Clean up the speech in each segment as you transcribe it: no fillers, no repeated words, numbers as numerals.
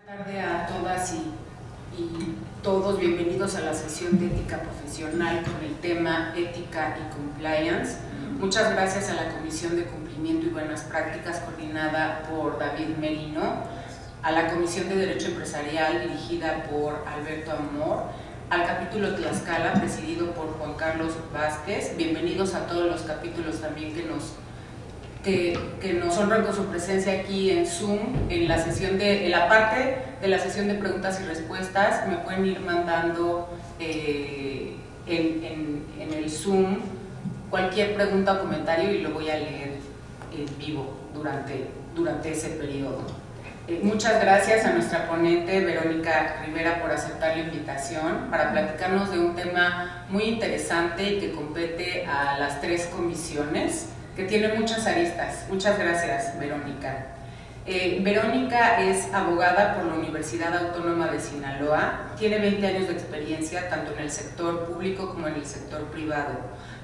Buenas tardes a todas y todos, bienvenidos a la sesión de ética profesional con el tema ética y compliance. Muchas gracias a la Comisión de Cumplimiento y Buenas Prácticas coordinada por David Merino, a la Comisión de Derecho Empresarial dirigida por Alberto Amor, al capítulo Tlaxcala presidido por Juan Carlos Vázquez. Bienvenidos a todos los capítulos también que nos honran con su presencia aquí en Zoom, en la parte de la sesión de preguntas y respuestas. Me pueden ir mandando en el Zoom cualquier pregunta o comentario y lo voy a leer en vivo durante ese periodo. Muchas gracias a nuestra ponente Verónica Rivera por aceptar la invitación para platicarnos de un tema muy interesante y que compete a las tres comisiones, que tiene muchas aristas. Muchas gracias, Verónica. Verónica es abogada por la Universidad Autónoma de Sinaloa, tiene 20 años de experiencia tanto en el sector público como en el sector privado.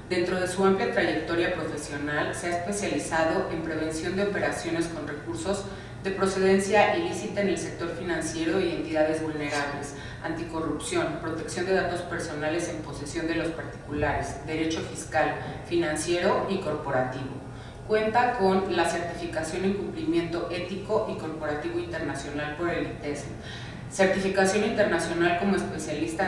Dentro de su amplia trayectoria profesional se ha especializado en prevención de operaciones con recursos de procedencia ilícita en el sector financiero y entidades vulnerables, anticorrupción, protección de datos personales en posesión de los particulares, derecho fiscal, financiero y corporativo. Cuenta con la certificación en cumplimiento ético y corporativo internacional por el ITESM, certificación internacional como especialista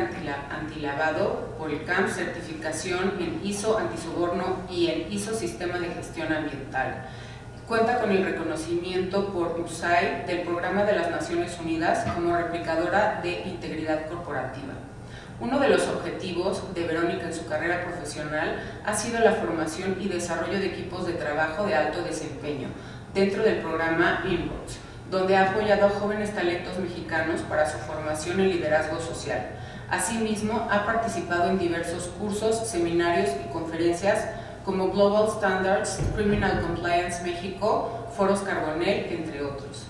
antilavado por el CAM, certificación en ISO antisoborno y en ISO Sistema de Gestión Ambiental. Cuenta con el reconocimiento por USAID del Programa de las Naciones Unidas como replicadora de integridad corporativa. Uno de los objetivos de Verónica en su carrera profesional ha sido la formación y desarrollo de equipos de trabajo de alto desempeño dentro del programa Inbox, donde ha apoyado a jóvenes talentos mexicanos para su formación en liderazgo social. Asimismo, ha participado en diversos cursos, seminarios y conferencias como Global Standards, Criminal Compliance México, Foros Carbonell, entre otros.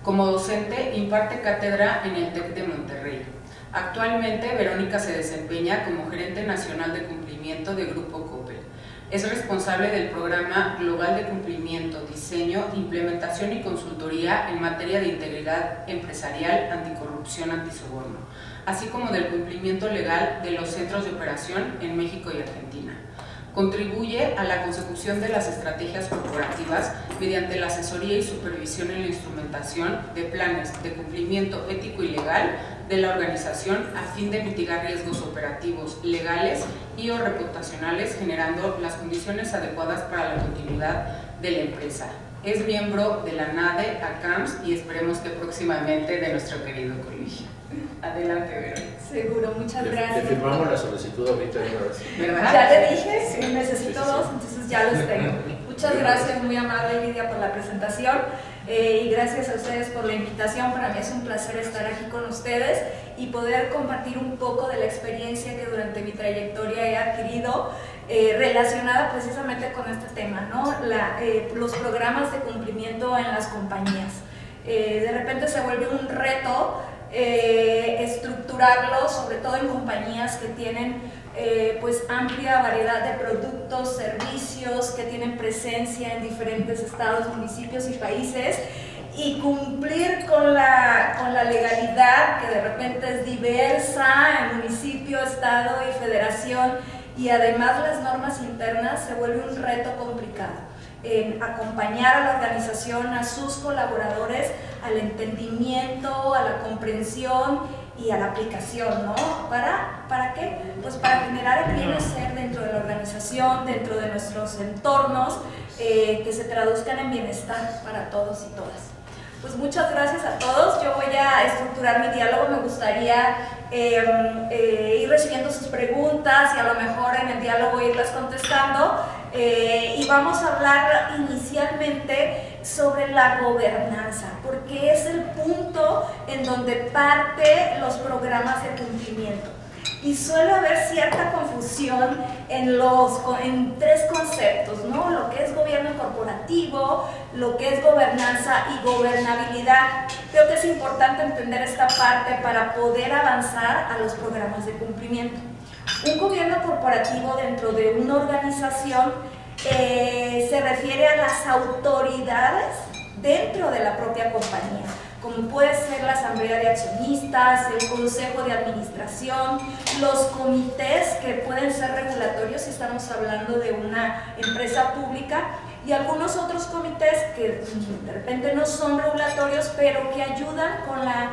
Como docente, imparte cátedra en el TEC de Monterrey. Actualmente, Verónica se desempeña como gerente nacional de cumplimiento de Grupo Coppel. Es responsable del programa global de cumplimiento, diseño, implementación y consultoría en materia de integridad empresarial, anticorrupción, antisoborno, así como del cumplimiento legal de los centros de operación en México y Argentina. Contribuye a la consecución de las estrategias corporativas mediante la asesoría y supervisión en la instrumentación de planes de cumplimiento ético y legal de la organización a fin de mitigar riesgos operativos, legales y o reputacionales, generando las condiciones adecuadas para la continuidad de la empresa. Es miembro de la NADE, ACAMS y esperemos que próximamente de nuestro querido colegio. Adelante, Verónica. Seguro, muchas gracias. Te firmamos la solicitud ahorita. ¿Verdad? Ya le dije, sí, necesito sí. dos, entonces ya los tengo. Muchas gracias, muy amable Lidia, por la presentación y gracias a ustedes por la invitación. Para mí es un placer estar aquí con ustedes y poder compartir un poco de la experiencia que durante mi trayectoria he adquirido relacionada precisamente con este tema, ¿no? Los programas de cumplimiento en las compañías. De repente se vuelve un reto estructurarlo, sobre todo en compañías que tienen pues amplia variedad de productos, servicios, que tienen presencia en diferentes estados, municipios y países, y cumplir con la legalidad que de repente es diversa en municipio, estado y federación, y además las normas internas, se vuelve un reto complicado en acompañar a la organización, a sus colaboradores, al entendimiento, a la comprensión y a la aplicación, ¿no? ¿Para qué? Pues para generar el bienestar dentro de la organización, dentro de nuestros entornos, que se traduzcan en bienestar para todos y todas. Pues muchas gracias a todos. Yo voy a estructurar mi diálogo. Me gustaría ir recibiendo sus preguntas y a lo mejor en el diálogo irlas contestando. Y vamos a hablar inicialmente sobre la gobernanza, porque es el punto en donde parte los programas de cumplimiento. Y suele haber cierta confusión en tres conceptos, ¿no? Lo que es gobierno corporativo, lo que es gobernanza y gobernabilidad. Creo que es importante entender esta parte para poder avanzar a los programas de cumplimiento. Un gobierno corporativo dentro de una organización se refiere a las autoridades dentro de la propia compañía. como puede ser la asamblea de accionistas, el consejo de administración, los comités que pueden ser regulatorios si estamos hablando de una empresa pública, y algunos otros comités que de repente no son regulatorios, pero que ayudan con la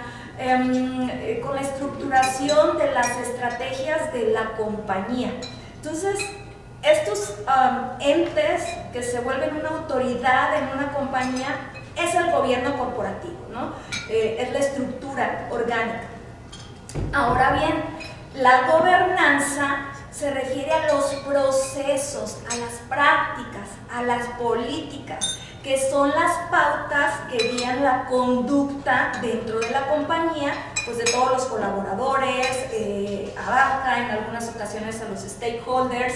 estructuración de las estrategias de la compañía. Entonces, estos entes que se vuelven una autoridad en una compañía es el gobierno corporativo, ¿no? Es la estructura orgánica. Ahora bien, la gobernanza se refiere a los procesos, a las prácticas, a las políticas, que son las pautas que guían la conducta dentro de la compañía, pues de todos los colaboradores, abarca en algunas ocasiones a los stakeholders,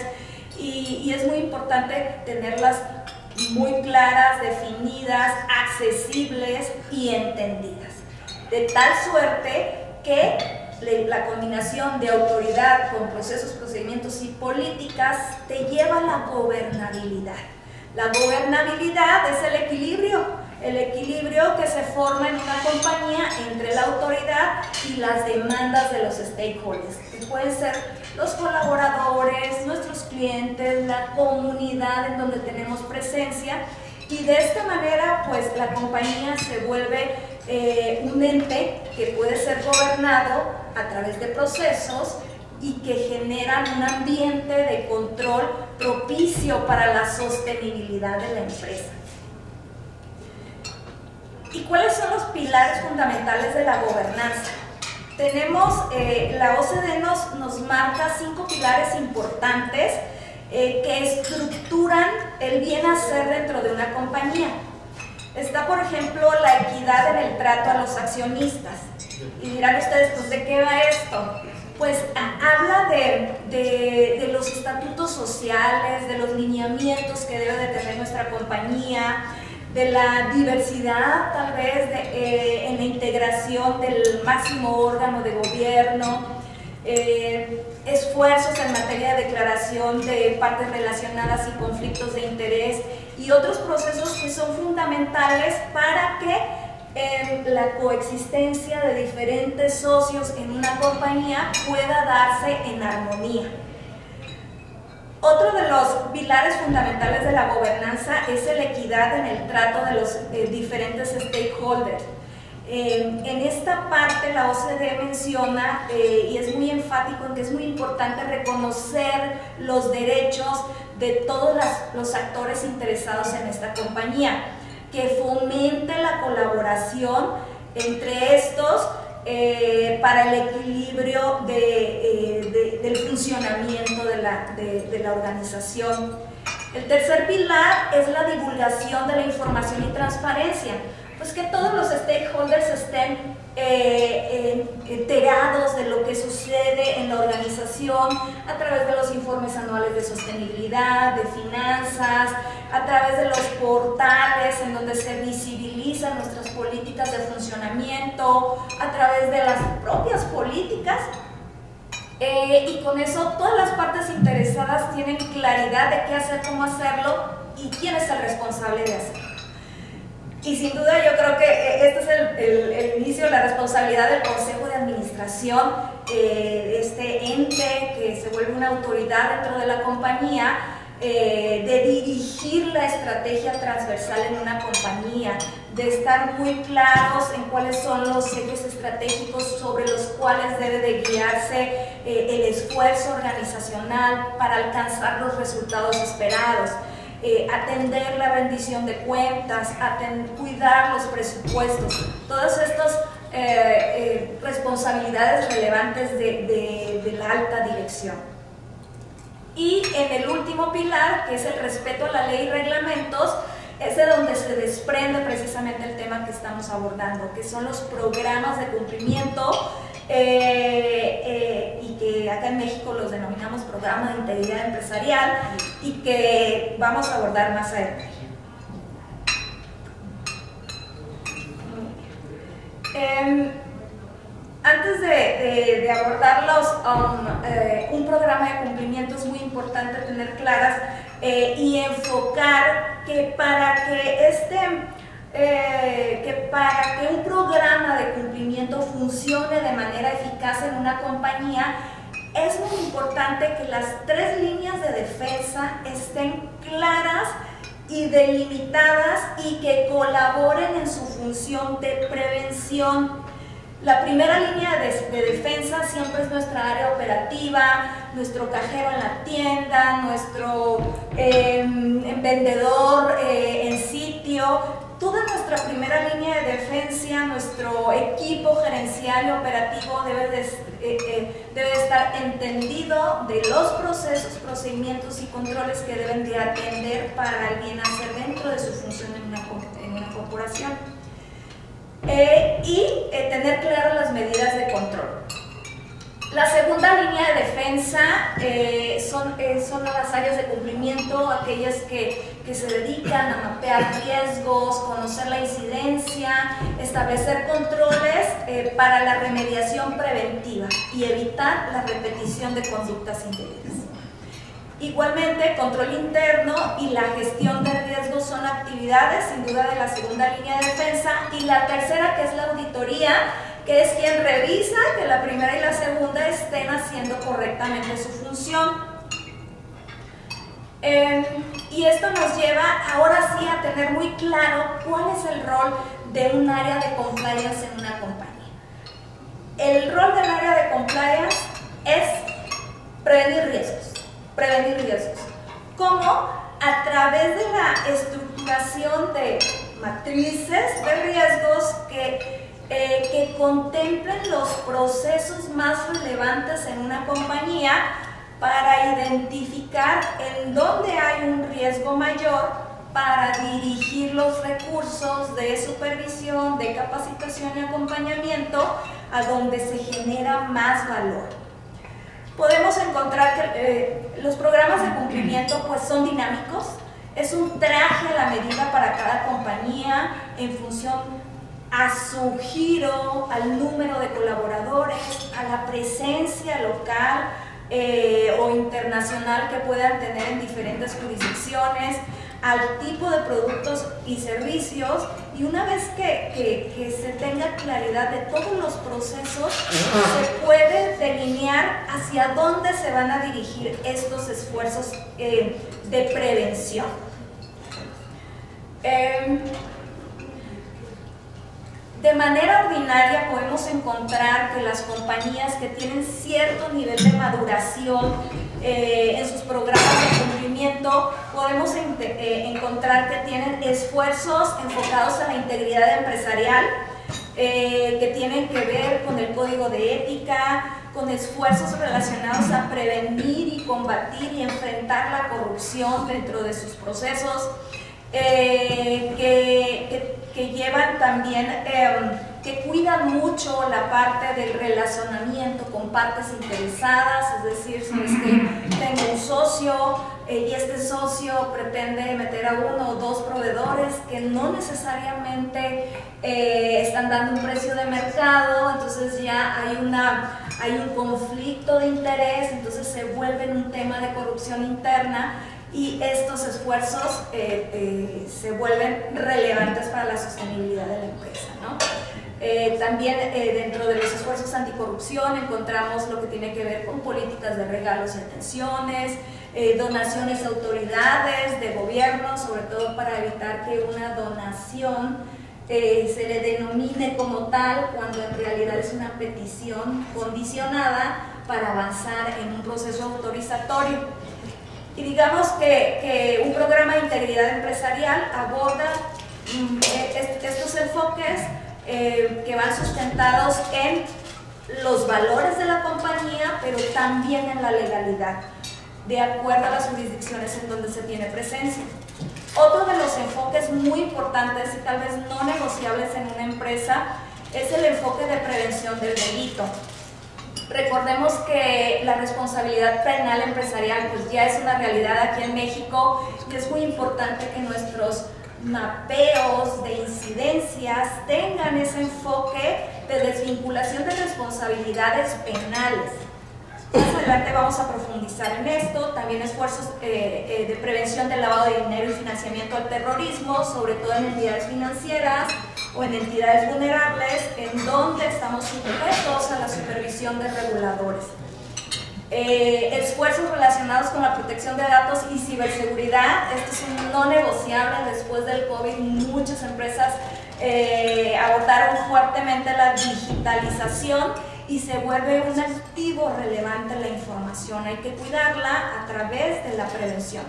y es muy importante tenerlas muy claras, definidas, accesibles y entendidas, de tal suerte que la combinación de autoridad con procesos, procedimientos y políticas te lleva a la gobernabilidad. La gobernabilidad es el equilibrio que se forma en una compañía entre la autoridad y las demandas de los stakeholders, que pueden ser los colaboradores, nuestros clientes, la comunidad en donde tenemos presencia, y de esta manera pues la compañía se vuelve un ente que puede ser gobernado a través de procesos y que generan un ambiente de control propicio para la sostenibilidad de la empresa. ¿Y cuáles son los pilares fundamentales de la gobernanza? Tenemos, la OCDE nos marca 5 pilares importantes que estructuran el bien hacer dentro de una compañía. Está, por ejemplo, la equidad en el trato a los accionistas. Y dirán ustedes, pues, ¿de qué va esto? Pues habla de los estatutos sociales, de los lineamientos que debe de tener nuestra compañía, de la diversidad tal vez en la integración del máximo órgano de gobierno, esfuerzos en materia de declaración de partes relacionadas y conflictos de interés y otros procesos que son fundamentales para que la coexistencia de diferentes socios en una compañía pueda darse en armonía. Otro de los pilares fundamentales de la gobernanza es la equidad en el trato de los diferentes stakeholders. En esta parte la OCDE menciona, y es muy enfático en que es muy importante reconocer los derechos de todos los actores interesados en esta compañía, que fomente la colaboración entre estos para el equilibrio del funcionamiento de la organización. El tercer pilar es la divulgación de la información y transparencia, pues que todos los stakeholders estén enterados de lo que sucede en la organización a través de los informes anuales de sostenibilidad, de finanzas, a través de los portales en donde se visibilizan nuestras políticas de funcionamiento, a través de las propias políticas, y con eso todas las partes interesadas tienen claridad de qué hacer, cómo hacerlo y quién es el responsable de hacerlo. Y sin duda yo creo que este es el inicio de la responsabilidad del Consejo de Administración, este ente que se vuelve una autoridad dentro de la compañía, de dirigir la estrategia transversal en una compañía, de estar muy claros en cuáles son los ejes estratégicos sobre los cuales debe de guiarse el esfuerzo organizacional para alcanzar los resultados esperados. Atender la rendición de cuentas, cuidar los presupuestos, todas estas responsabilidades relevantes de la alta dirección. Y en el último pilar, que es el respeto a la ley y reglamentos, es de donde se desprende precisamente el tema que estamos abordando, que son los programas de cumplimiento, y que acá en México los denominamos Programa de Integridad Empresarial, y que vamos a abordar más adelante. Antes de abordarlos, un programa de cumplimiento es muy importante tener claras y enfocar que para que este que para que un programa de cumplimiento funcione de manera eficaz en una compañía, es muy importante que las 3 líneas de defensa estén claras y delimitadas y que colaboren en su función de prevención. La primera línea de defensa siempre es nuestra área operativa, nuestro cajero en la tienda, nuestro vendedor en sitio. Toda nuestra primera línea de defensa, nuestro equipo gerencial y operativo debe estar entendido de los procesos, procedimientos y controles que deben de atender para el bien hacer dentro de su función en una corporación. Tener claras las medidas de control. La segunda línea de defensa son las áreas de cumplimiento, aquellas que se dedican a mapear riesgos, conocer la incidencia, establecer controles para la remediación preventiva y evitar la repetición de conductas indebidas. Igualmente, control interno y la gestión de riesgos son actividades, sin duda, de la segunda línea de defensa. Y la tercera, que es la auditoría, que es quien revisa que la primera y la segunda estén haciendo correctamente su función. Y esto nos lleva ahora sí a tener muy claro cuál es el rol de un área de compliance en una compañía. El rol del área de compliance es prevenir riesgos. ¿Cómo? A través de la estructuración de matrices de riesgos que contemplen los procesos más relevantes en una compañía para identificar en dónde hay un riesgo mayor, para dirigir los recursos de supervisión, de capacitación y acompañamiento a donde se genera más valor. Podemos encontrar que los programas de cumplimiento pues son dinámicos, es un traje a la medida para cada compañía en función a su giro, al número de colaboradores, a la presencia local o internacional que puedan tener en diferentes jurisdicciones, al tipo de productos y servicios, y una vez que se tenga claridad de todos los procesos, se puede delinear hacia dónde se van a dirigir estos esfuerzos de prevención. De manera ordinaria podemos encontrar que las compañías que tienen cierto nivel de maduración en sus programas de cumplimiento, podemos encontrar que tienen esfuerzos enfocados a la integridad empresarial, que tienen que ver con el código de ética, con esfuerzos relacionados a prevenir y combatir y enfrentar la corrupción dentro de sus procesos, que llevan también, que cuidan mucho la parte del relacionamiento con partes interesadas, es decir, si es que tengo un socio y este socio pretende meter a 1 o 2 proveedores que no necesariamente están dando un precio de mercado, entonces ya hay un conflicto de interés, entonces se vuelve un tema de corrupción interna. Y estos esfuerzos se vuelven relevantes para la sostenibilidad de la empresa, ¿no? También dentro de los esfuerzos anticorrupción encontramos lo que tiene que ver con políticas de regalos y atenciones, donaciones a autoridades de gobierno, sobre todo para evitar que una donación se le denomine como tal cuando en realidad es una petición condicionada para avanzar en un proceso autorizatorio. Y digamos que un programa de integridad empresarial aborda estos enfoques que van sustentados en los valores de la compañía, pero también en la legalidad, de acuerdo a las jurisdicciones en donde se tiene presencia. Otro de los enfoques muy importantes y tal vez no negociables en una empresa es el enfoque de prevención del delito. Recordemos que la responsabilidad penal empresarial pues ya es una realidad aquí en México y es muy importante que nuestros mapeos de incidencias tengan ese enfoque de desvinculación de responsabilidades penales. Más adelante vamos a profundizar en esto, también esfuerzos de prevención del lavado de dinero y financiamiento al terrorismo, sobre todo en entidades financieras o en entidades vulnerables, en donde estamos sujetos a la supervisión de reguladores. Esfuerzos relacionados con la protección de datos y ciberseguridad. Esto es un no negociable. Después del COVID, muchas empresas abordaron fuertemente la digitalización y se vuelve un activo relevante la información. Hay que cuidarla a través de la prevención.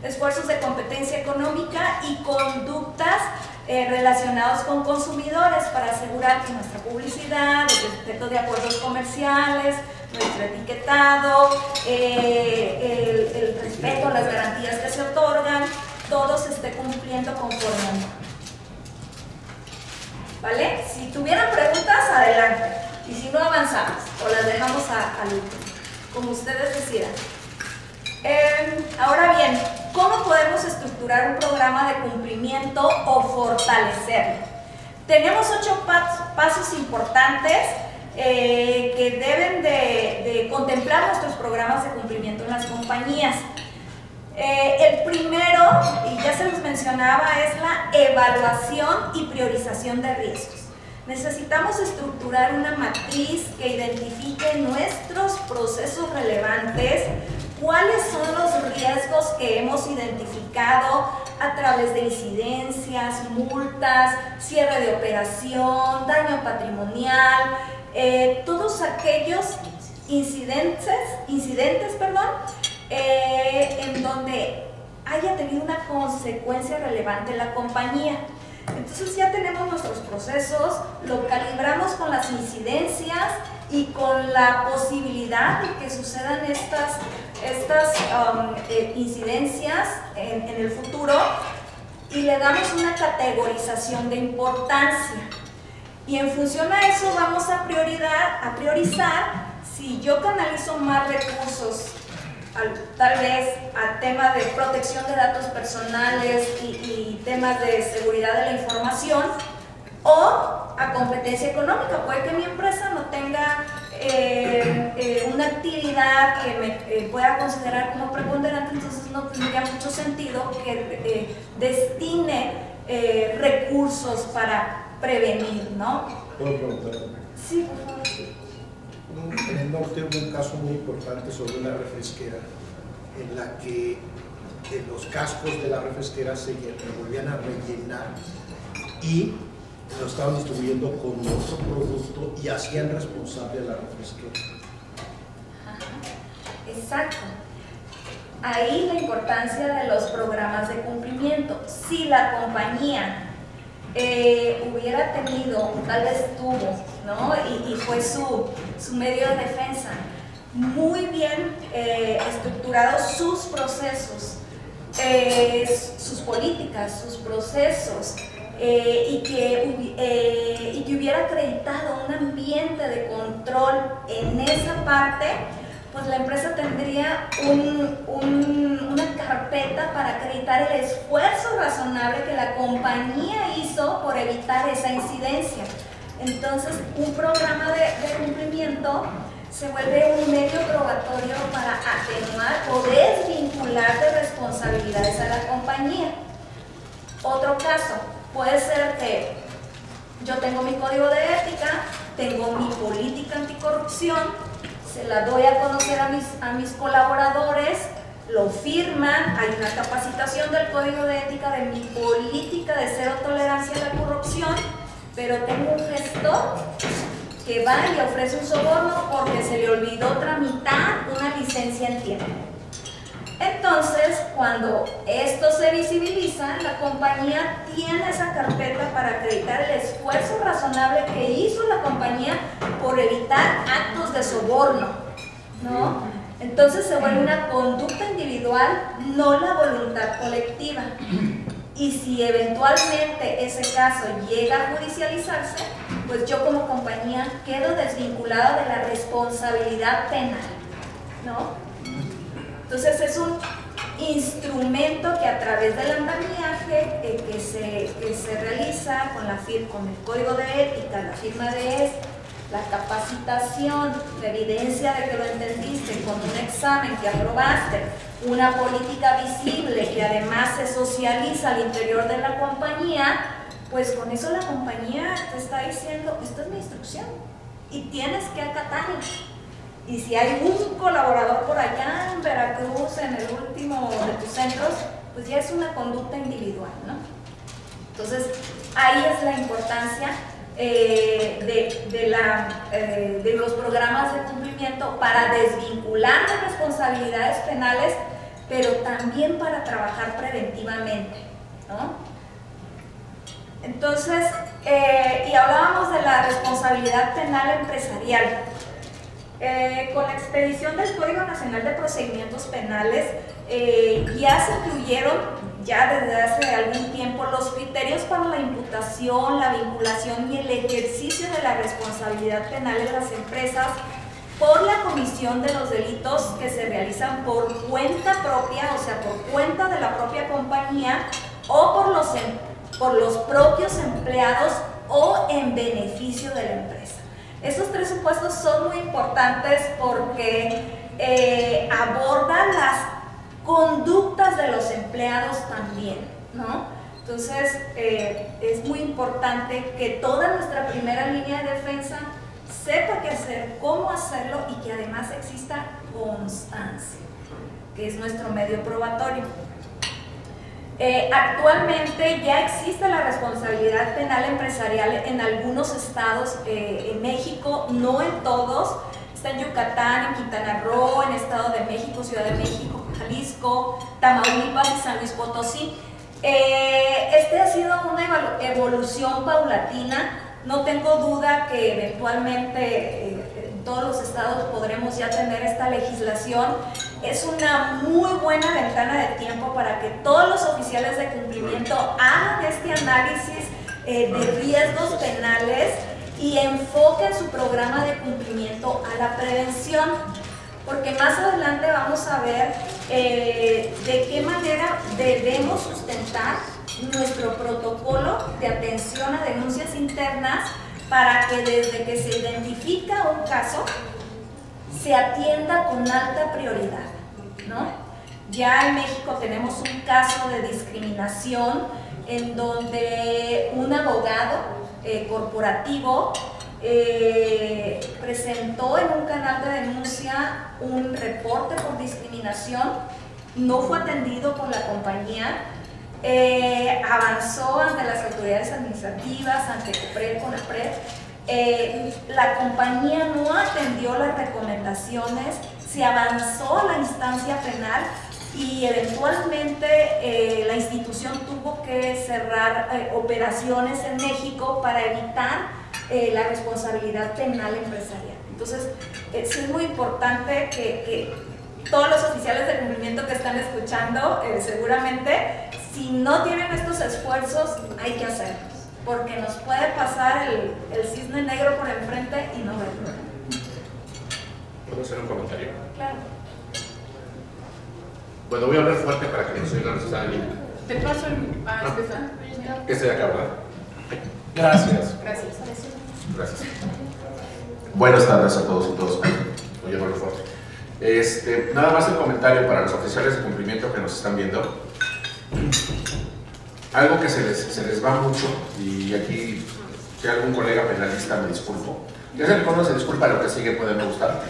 Esfuerzos de competencia económica y conductas relacionados con consumidores para asegurar que nuestra publicidad, el respeto de acuerdos comerciales, nuestro etiquetado, el respeto a las garantías que se otorgan, todo se esté cumpliendo conforme a norma. ¿Vale? Si tuvieran preguntas, adelante. Y si no, avanzamos o las dejamos al último, como ustedes decidan. Ahora bien, ¿cómo podemos estructurar un programa de cumplimiento o fortalecerlo? Tenemos 8 pasos importantes que deben de contemplar nuestros programas de cumplimiento en las compañías. El primero, y ya se los mencionaba, es la evaluación y priorización de riesgos. Necesitamos estructurar una matriz que identifique nuestros procesos relevantes, cuáles son los riesgos que hemos identificado a través de incidencias, multas, cierre de operación, daño patrimonial, todos aquellos incidentes, en donde haya tenido una consecuencia relevante en la compañía. Entonces ya tenemos nuestros procesos, lo calibramos con las incidencias y con la posibilidad de que sucedan estas incidencias en el futuro, y le damos una categorización de importancia. Y en función a eso vamos a priorizar si yo canalizo más recursos tal vez a temas de protección de datos personales y temas de seguridad de la información, o a competencia económica. Puede que mi empresa no tenga una actividad que me pueda considerar como preponderante, entonces no tendría mucho sentido que destine recursos para prevenir, ¿no? ¿Puedo preguntar? Sí, por favor. En el norte hubo un caso muy importante sobre una refresquera en la que los cascos de la refresquera se volvían a rellenar y lo estaban distribuyendo con otro producto y hacían responsable a la refresquera. Ajá. Exacto. Ahí la importancia de los programas de cumplimiento. Si la compañía hubiera tenido, tal vez tuvo, ¿no? y fue su medio de defensa, muy bien estructurados sus procesos, sus políticas, sus procesos, y que hubiera acreditado un ambiente de control en esa parte, pues la empresa tendría una carpeta para acreditar el esfuerzo razonable que la compañía hizo por evitar esa incidencia. Entonces, un programa de cumplimiento se vuelve un medio probatorio para atenuar o desvincular de responsabilidades a la compañía. Otro caso, puede ser que yo tengo mi código de ética, tengo mi política anticorrupción, se la doy a conocer a mis colaboradores, lo firman, hay una capacitación del código de ética de mi política de cero tolerancia a la corrupción, pero tengo un gestor que va y ofrece un soborno porque se le olvidó tramitar una licencia en tiempo. Entonces, cuando esto se visibiliza, la compañía tiene esa carpeta para acreditar el esfuerzo razonable que hizo la compañía por evitar actos de soborno, ¿no? Entonces se vuelve una conducta individual, no la voluntad colectiva. Y si eventualmente ese caso llega a judicializarse, pues yo como compañía quedo desvinculada de la responsabilidad penal, ¿no? Entonces es un instrumento que a través del andamiaje que se realiza con el código de ética, la firma de la capacitación, la evidencia de que lo entendiste, con un examen que aprobaste, una política visible que además se socializa al interior de la compañía, pues con eso la compañía te está diciendo, esta es mi instrucción y tienes que acatarla. Y si hay un colaborador por allá en Veracruz, en el último de tus centros, pues ya es una conducta individual, ¿no? Entonces, ahí es la importancia de los programas de cumplimiento para desvincular de responsabilidades penales, pero también para trabajar preventivamente, ¿no? Entonces, y hablábamos de la responsabilidad penal empresarial. Con la expedición del Código Nacional de Procedimientos Penales, ya se incluyeron, ya desde hace algún tiempo, los criterios para la imputación, la vinculación y el ejercicio de la responsabilidad penal de las empresas por la comisión de los delitos que se realizan por cuenta propia, o sea, por cuenta de la propia compañía o por los propios empleados o en beneficio de la empresa. Estos tres supuestos son muy importantes porque abordan las conductas de los empleados también, ¿no? Entonces, es muy importante que toda nuestra primera línea de defensa sepa qué hacer, cómo hacerlo y que además exista constancia, que es nuestro medio probatorio. Actualmente ya existe la responsabilidad penal empresarial en algunos estados en México, no en todos. Está en Yucatán, en Quintana Roo, en Estado de México, Ciudad de México, Jalisco, Tamaulipas y San Luis Potosí. Este ha sido una evolución paulatina. No tengo duda que eventualmente en todos los estados podremos ya tener esta legislación. Es una muy buena ventana de tiempo para que todos los oficiales de cumplimiento hagan este análisis de riesgos penales y enfoquen su programa de cumplimiento a la prevención, porque más adelante vamos a ver de qué manera debemos sustentar nuestro protocolo de atención a denuncias internas para que desde que se identifica un caso se atienda con alta prioridad, ¿no? Ya en México tenemos un caso de discriminación en donde un abogado corporativo presentó en un canal de denuncia un reporte por discriminación, no fue atendido por la compañía, avanzó ante las autoridades administrativas, ante COPRED, CONAPRED. La compañía no atendió las recomendaciones, se avanzó a la instancia penal y eventualmente la institución tuvo que cerrar operaciones en México para evitar la responsabilidad penal empresarial. Entonces, sí es muy importante que todos los oficiales de cumplimiento que están escuchando, seguramente, si no tienen estos esfuerzos, hay que hacerlos, porque nos puede pasar el cisne negro por enfrente y no verlo. ¿Puedo hacer un comentario? Claro. Bueno, voy a hablar fuerte para que nos oigan los que están ahí. Te paso a Estefan. Este de acá, ¿verdad? Gracias. Gracias. Gracias. Buenas tardes a todos y todas. Voy a hablar fuerte. Nada más el comentario para los oficiales de cumplimiento que nos están viendo. Algo que se les va mucho, y aquí si hay algún colega penalista me disculpo, ya se cuando se disculpa, lo que sigue puede no gustar.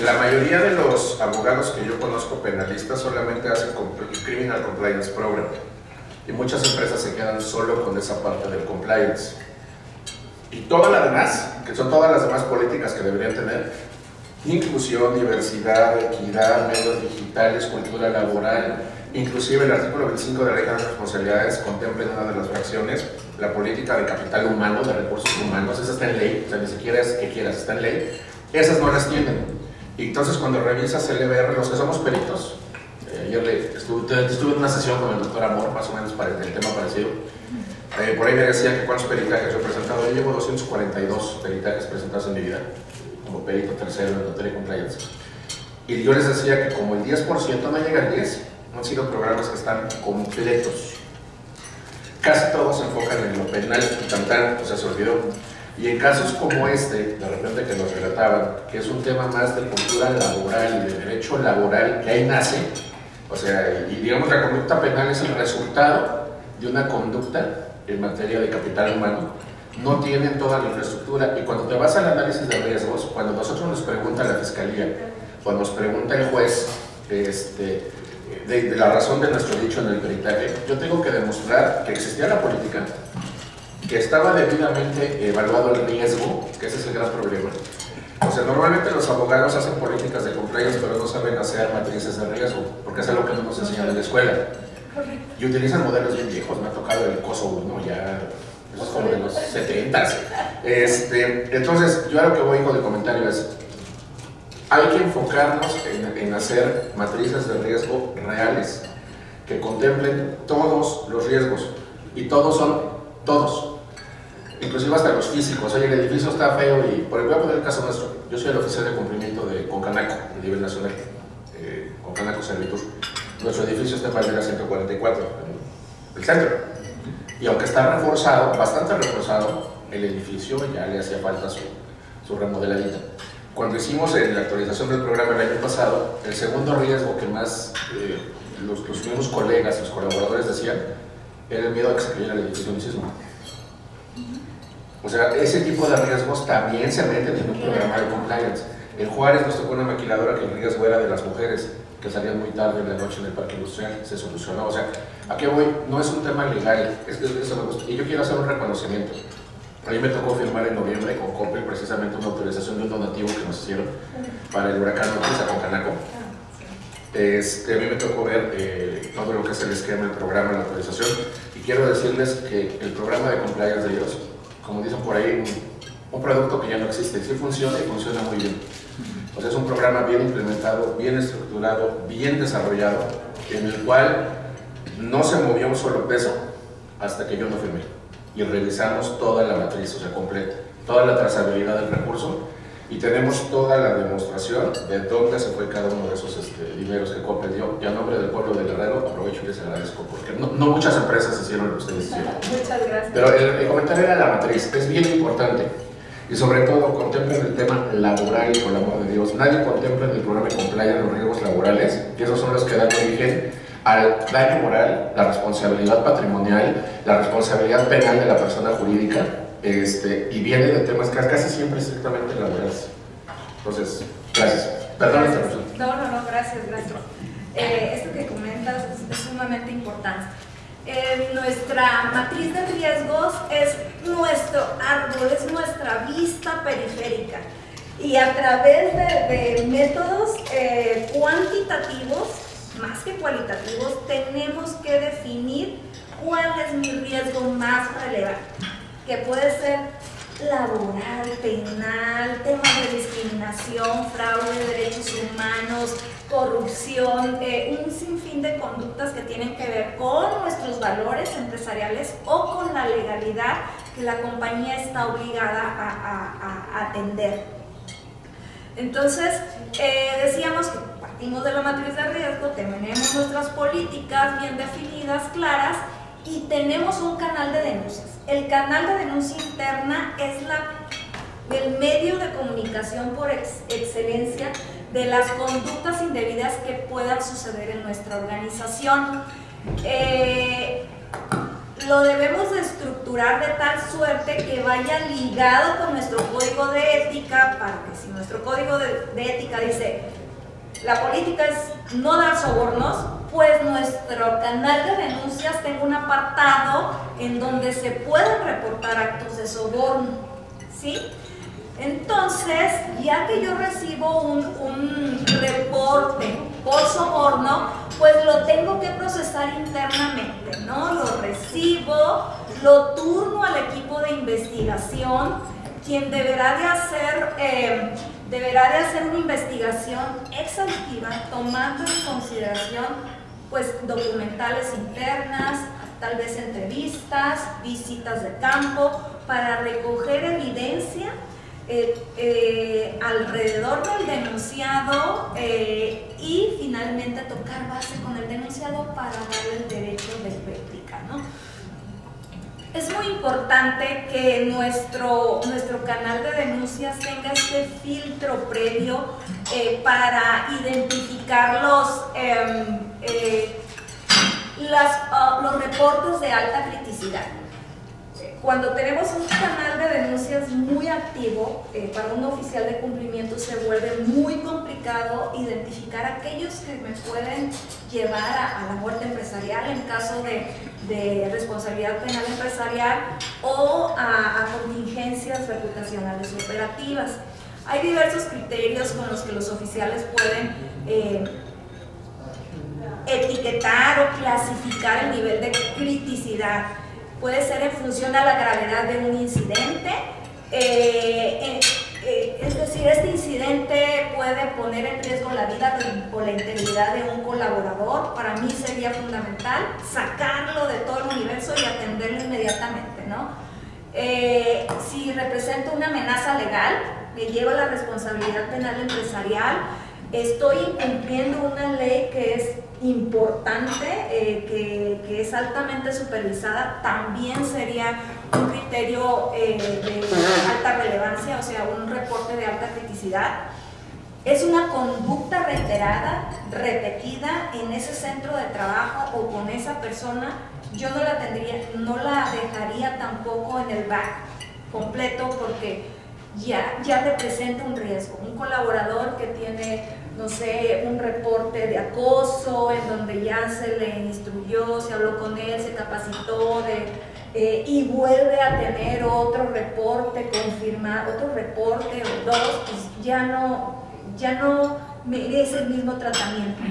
La mayoría de los abogados que yo conozco penalistas solamente hacen Criminal Compliance Program, y muchas empresas se quedan solo con esa parte del compliance. Y toda la demás, que son todas las demás políticas que deberían tener, inclusión, diversidad, equidad, medios digitales, cultura laboral, inclusive el artículo 25 de la Ley de Responsabilidades contempla en una de las fracciones la política de capital humano, de recursos humanos. Esa está en ley, o sea, ni siquiera es que quieras, está en ley. Esas no las tienen. Y entonces cuando revisas el EBR, los que somos peritos, ayer estuve en una sesión con el doctor Amor, más o menos para el tema parecido. Por ahí me decía que cuántos peritajes yo he presentado. Yo llevo 242 peritajes presentados en mi vida, como perito tercero en Notaría y Compliance. Y yo les decía que como el 10% no llega al 10%, han sido programas que están completos. Casi todos se enfocan en lo penal y también, o sea, se olvidó. Y en casos como este, de repente que nos relataban, que es un tema más de cultura laboral y de derecho laboral, que ahí nace, o sea, y digamos la conducta penal es el resultado de una conducta en materia de capital humano, no tienen toda la infraestructura. Y cuando te vas al análisis de riesgos, cuando nosotros nos pregunta la fiscalía, cuando nos pregunta el juez, de la razón de nuestro dicho en el peritaje, yo tengo que demostrar que existía la política, que estaba debidamente evaluado el riesgo, que ese es el gran problema. O sea, normalmente los abogados hacen políticas de compliance, pero no saben hacer matrices de riesgo, porque es algo que no nos enseñan en la escuela. Y utilizan modelos bien viejos, me ha tocado el COSO 1, ya, eso es como de los 70s. Entonces, yo a lo que voy con el comentario es, hay que enfocarnos en hacer matrices de riesgo reales, que contemplen todos los riesgos, y todos son todos. Inclusive hasta los físicos. Oye, el edificio está feo y, por ejemplo, voy a poner el caso nuestro. Yo soy el oficial de cumplimiento de Concanaco a nivel nacional, Concanaco Servitur. Nuestro edificio está en Valera 144, en el centro. Y aunque está reforzado, bastante reforzado, el edificio ya le hacía falta su remodeladita. Cuando hicimos la actualización del programa el año pasado, el segundo riesgo que más los mismos colegas, los colaboradores decían, era el miedo a que se cayera el edificio de un sismo. O sea, ese tipo de riesgos también se meten en un programa de compliance. En Juárez nos tocó una maquiladora que el riesgo era de las mujeres que salían muy tarde en la noche en el parque industrial, se solucionó. O sea, ¿a qué voy? No es un tema legal, es que eso me gusta. Y yo quiero hacer un reconocimiento. A mí me tocó firmar en noviembre con Coppel precisamente una autorización de un donativo que nos hicieron para el huracán Otis a Concanaco. A mí me tocó ver todo lo que es el esquema, el programa, la autorización, y quiero decirles que el programa de compliance de ellos, como dicen por ahí, un producto que ya no existe, sí funciona y funciona muy bien. O sea, es un programa bien implementado, bien estructurado, bien desarrollado, en el cual no se movió un solo peso hasta que yo no firmé. Y revisamos toda la matriz, o sea, completa, toda la trazabilidad del recurso, y tenemos toda la demostración de dónde se fue cada uno de esos dineros que Coppel dio. Y a nombre del pueblo de Guerrero aprovecho y les agradezco, porque no muchas empresas hicieron lo que ustedes hicieron. Muchas gracias. Pero el comentario era la matriz, es bien importante. Y sobre todo, contemplen el tema laboral, por el amor de Dios. Nadie contempla en el programa de compliance los riesgos laborales, que esos son los que dan origen al daño moral, la responsabilidad patrimonial, la responsabilidad penal de la persona jurídica, y viene de temas casi siempre estrictamente laborales. Entonces, gracias. Perdón la interrupción. No, gracias. Esto que comentas es sumamente importante. Nuestra matriz de riesgos es nuestro árbol, es nuestra vista periférica. Y a través de métodos cuantitativos, más que cualitativos, tenemos que definir cuál es mi riesgo más relevante, que puede ser laboral, penal, temas de discriminación, fraude de derechos humanos, corrupción, un sinfín de conductas que tienen que ver con nuestros valores empresariales o con la legalidad que la compañía está obligada a atender. Entonces, decíamos que partimos de la matriz de riesgo, tenemos nuestras políticas bien definidas, claras, y tenemos un canal de denuncias. El canal de denuncia interna es el medio de comunicación por excelencia de las conductas indebidas que puedan suceder en nuestra organización. Lo debemos de estructurar de tal suerte que vaya ligado con nuestro código de ética, para que si nuestro código de ética dice la política es no dar sobornos, pues nuestro canal de denuncias tenga un apartado en donde se pueden reportar actos de soborno, ¿sí? Entonces, ya que yo recibo un reporte por soborno, pues lo tengo que procesar internamente, ¿no? Lo recibo, lo turno al equipo de investigación, quien deberá de hacer una investigación exhaustiva, tomando en consideración pues documentales internas, tal vez entrevistas, visitas de campo, para recoger evidencia alrededor del denunciado y finalmente tocar base con el denunciado para darle el derecho de réplica, ¿no? Es muy importante que nuestro canal de denuncias tenga este filtro previo para identificar los reportes de alta criticidad. Cuando tenemos un canal de denuncias muy activo, para un oficial de cumplimiento se vuelve muy complicado identificar aquellos que me pueden llevar a la muerte empresarial en caso de responsabilidad penal empresarial o a contingencias reputacionales y operativas. Hay diversos criterios con los que los oficiales pueden etiquetar o clasificar el nivel de criticidad. Puede ser en función a la gravedad de un incidente, es decir, este incidente puede poner en riesgo la vida o la integridad de un colaborador. Para mí sería fundamental sacarlo de todo el universo y atenderlo inmediatamente, ¿no? Si representa una amenaza legal, me lleva a la responsabilidad penal empresarial. Estoy incumpliendo una ley que es importante, que es altamente supervisada, también sería un criterio de alta relevancia, o sea, un reporte de alta criticidad. Es una conducta reiterada, repetida en ese centro de trabajo o con esa persona. Yo no la dejaría tampoco en el back completo, porque ya representa un riesgo. Un colaborador que tiene, no sé, un reporte de acoso en donde ya se le instruyó, se habló con él, se capacitó y vuelve a tener otro reporte confirmado, otro reporte o dos, pues ya no merece el mismo tratamiento.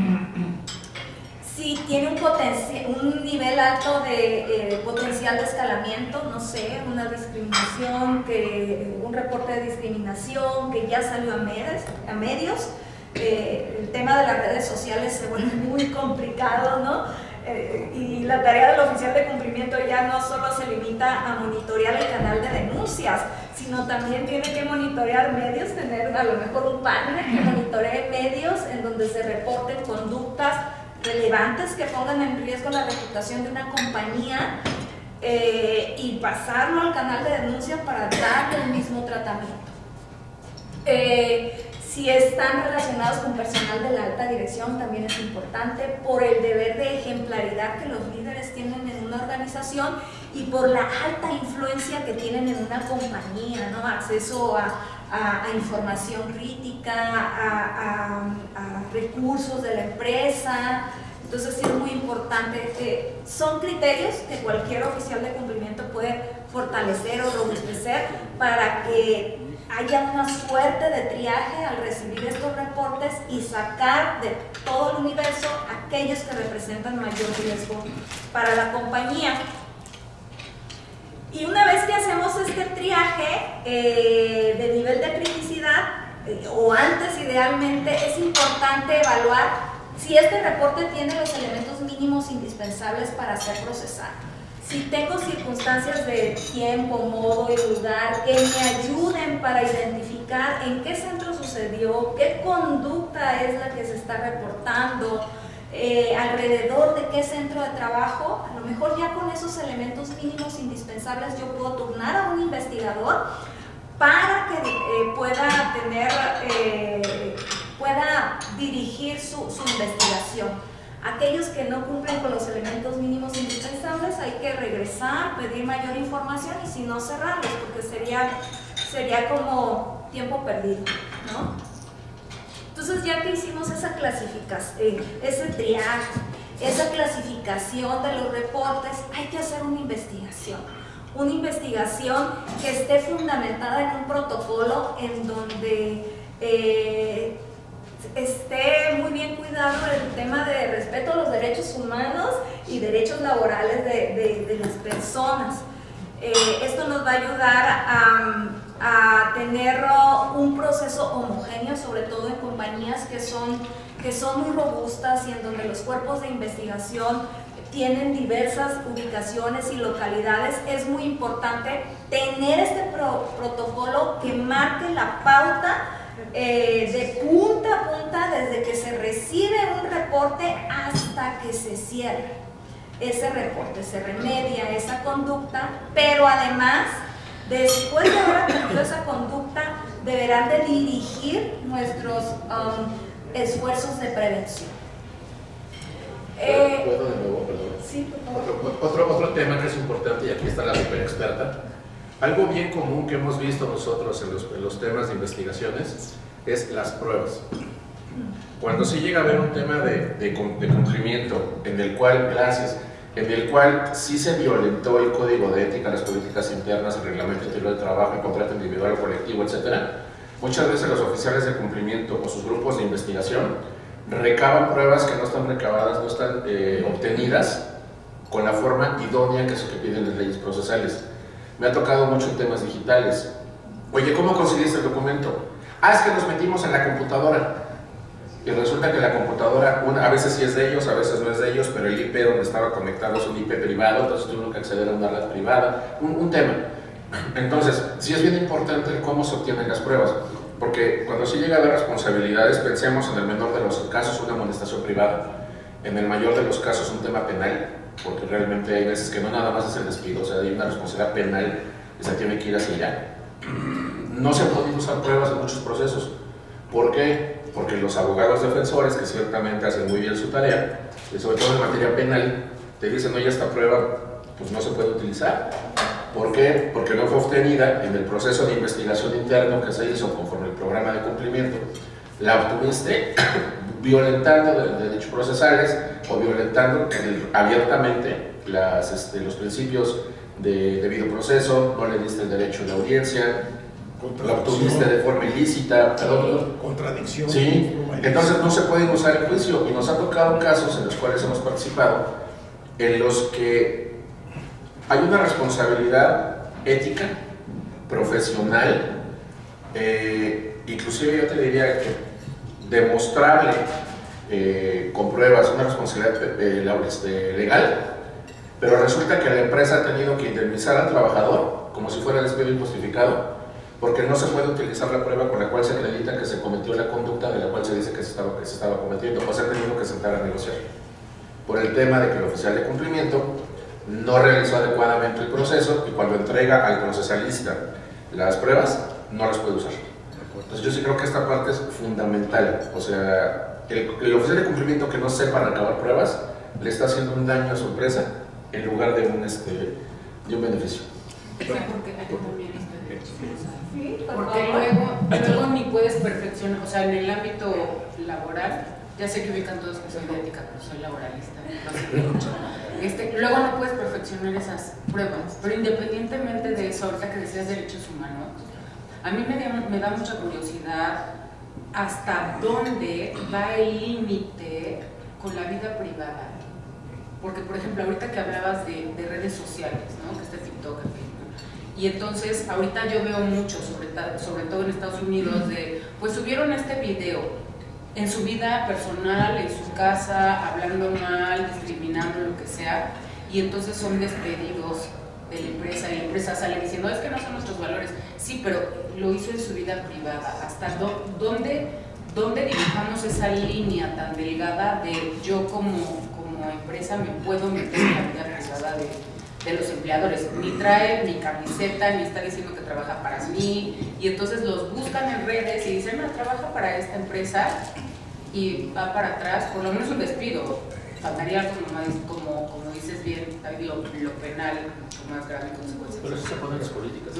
Si tiene un nivel alto de potencial de escalamiento, no sé, una discriminación, un reporte de discriminación que ya salió a medios, el tema de las redes sociales se vuelve muy complicado, ¿no? Y la tarea del oficial de cumplimiento ya no solo se limita a monitorear el canal de denuncias, sino también tiene que monitorear medios, tener a lo mejor un panel que monitoree medios en donde se reporten conductas relevantes que pongan en riesgo la reputación de una compañía y pasarlo al canal de denuncia para darle el mismo tratamiento. Si están relacionados con personal de la alta dirección, también es importante por el deber de ejemplaridad que los líderes tienen en una organización y por la alta influencia que tienen en una compañía, ¿no? Acceso a información crítica, a recursos de la empresa. Entonces sí es muy importante. Son criterios que cualquier oficial de cumplimiento puede fortalecer o robustecer para que haya una suerte de triaje al recibir estos reportes y sacar de todo el universo aquellos que representan mayor riesgo para la compañía. Y una vez que hacemos este triaje de nivel de criticidad, o antes idealmente, es importante evaluar si este reporte tiene los elementos mínimos indispensables para ser procesado. Si tengo circunstancias de tiempo, modo y lugar que me ayuden para identificar en qué centro sucedió, qué conducta es la que se está reportando, alrededor de qué centro de trabajo, a lo mejor ya con esos elementos mínimos indispensables yo puedo turnar a un investigador para que pueda dirigir su investigación. Aquellos que no cumplen con los elementos mínimos indispensables hay que regresar, pedir mayor información y si no cerrarlos, porque sería como tiempo perdido, ¿no? Entonces ya que hicimos esa clasificación, ese triaje, esa clasificación de los reportes, hay que hacer una investigación que esté fundamentada en un protocolo en donde esté muy bien cuidado el tema de respeto a los derechos humanos y derechos laborales de las personas. Esto nos va a ayudar a tener un proceso homogéneo, sobre todo en compañías que son muy robustas y en donde los cuerpos de investigación tienen diversas ubicaciones y localidades. Es muy importante tener este protocolo que marque la pauta de punta a punta, desde que se recibe un reporte hasta que se cierra. ese reporte, se remedia esa conducta, pero además, después de haber aprendido esa conducta, deberán de dirigir nuestros esfuerzos de prevención. ¿Puedo de nuevo, perdón? Sí, por favor. Otro tema que es importante, y aquí está la super experta. Algo bien común que hemos visto nosotros en los temas de investigaciones es las pruebas. Cuando sí llega a haber un tema de cumplimiento en el cual, en el cual sí se violentó el código de ética, las políticas internas, el reglamento interior de trabajo, el contrato individual o colectivo, etc., muchas veces los oficiales de cumplimiento o sus grupos de investigación recaban pruebas que no están recabadas, no están obtenidas con la forma idónea que piden las leyes procesales. Me ha tocado mucho en temas digitales. Oye, ¿cómo conseguiste el documento? Es que nos metimos en la computadora. Y resulta que la computadora, a veces sí es de ellos, a veces no es de ellos, pero el IP donde estaba conectado es un IP privado, entonces tuvieron que acceder a una red privada, un tema. Entonces, sí es bien importante el cómo se obtienen las pruebas, porque cuando sí llega a haber responsabilidades, pensemos en el menor de los casos una amonestación privada, en el mayor de los casos un tema penal, porque realmente hay veces que no nada más es el despido, o sea, hay una responsabilidad penal que se tiene que ir hacia allá. No se han podido usar pruebas en muchos procesos. ¿Por qué? Porque los abogados defensores, que ciertamente hacen muy bien su tarea, y sobre todo en materia penal, te dicen, oye, esta prueba pues no se puede utilizar. ¿Por qué? Porque no fue obtenida en el proceso de investigación interno que se hizo conforme el programa de cumplimiento. La obtuviste violentando derechos procesales o violentando abiertamente los principios de debido proceso, no le diste el derecho a la audiencia, la obtuviste de forma ilícita, contradicción. Sí, entonces no se pueden usar en juicio, y nos ha tocado casos en los cuales hemos participado en los que hay una responsabilidad ética, profesional, inclusive yo te diría que demostrable con pruebas, una responsabilidad legal, pero resulta que la empresa ha tenido que indemnizar al trabajador como si fuera despido injustificado, porque no se puede utilizar la prueba con la cual se acredita que se cometió la conducta de la cual se dice que se estaba cometiendo, o se ha tenido que sentar a negociar, por el tema de que el oficial de cumplimiento no realizó adecuadamente el proceso, y cuando entrega al procesalista las pruebas, no las puede usar. Entonces yo sí creo que esta parte es fundamental, o sea, el oficial de cumplimiento que no sepa recabar pruebas, le está haciendo un daño a su empresa en lugar de un beneficio. Porque luego ni puedes perfeccionar, o sea, en el ámbito laboral, ya sé que ubican todos que soy de ética, pero soy laboralista, luego no puedes perfeccionar esas pruebas, pero independientemente de eso, ahorita que decías derechos humanos, a mí me da mucha curiosidad hasta dónde va el límite con la vida privada. Porque, por ejemplo, ahorita que hablabas de redes sociales, ¿no? Que está TikTok, y entonces ahorita yo veo mucho, sobre todo en Estados Unidos, pues subieron este video en su vida personal, en su casa, hablando mal, discriminando, lo que sea, y entonces son despedidos de la empresa, y la empresa sale diciendo, es que no son nuestros valores. Sí, pero lo hizo en su vida privada. ¿Hasta dónde dibujamos esa línea tan delgada de yo como empresa me puedo meter en la vida privada de los empleadores? Ni trae mi camiseta, ni está diciendo que trabaja para mí, y entonces los buscan en redes y dicen, no, trabaja para esta empresa, y va para atrás, por lo menos un despido. Faltaría, como dices bien, lo penal, mucho más grave consecuencias. Pero eso se pone en las políticas.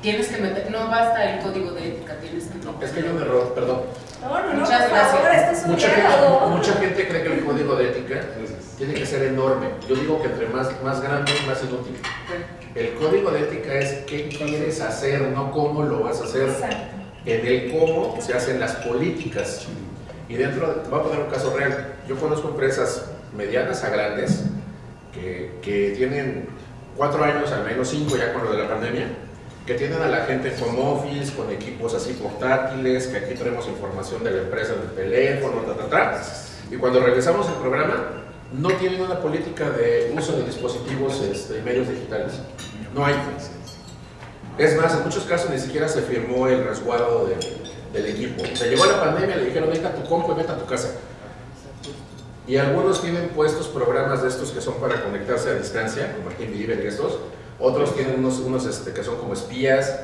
Tienes que meter, no basta el código de ética, tienes que meter. Es que hay un error, perdón. No, muchas por gracias. favor, esto es un diálogo. Mucha gente cree que el código de ética tiene que ser enorme. Yo digo que entre más grande, más inútil. El código de ética es qué quieres hacer, no cómo lo vas a hacer. Exacto. En el cómo se hacen las políticas. Y dentro, te voy a poner un caso real. Yo conozco empresas medianas a grandes que tienen 4 años, al menos 5 ya con lo de la pandemia, que tienen a la gente en home office, con equipos así portátiles, que aquí tenemos información de la empresa en el teléfono, y cuando regresamos al programa, no tienen una política de uso de dispositivos y medios digitales. No hay. Es más, en muchos casos ni siquiera se firmó el resguardo del equipo. Se llegó la pandemia, le dijeron, vete a tu compu y vete a tu casa. Y algunos tienen puestos programas de estos que son para conectarse a distancia, como aquí viven estos. Otros tienen unos que son como espías.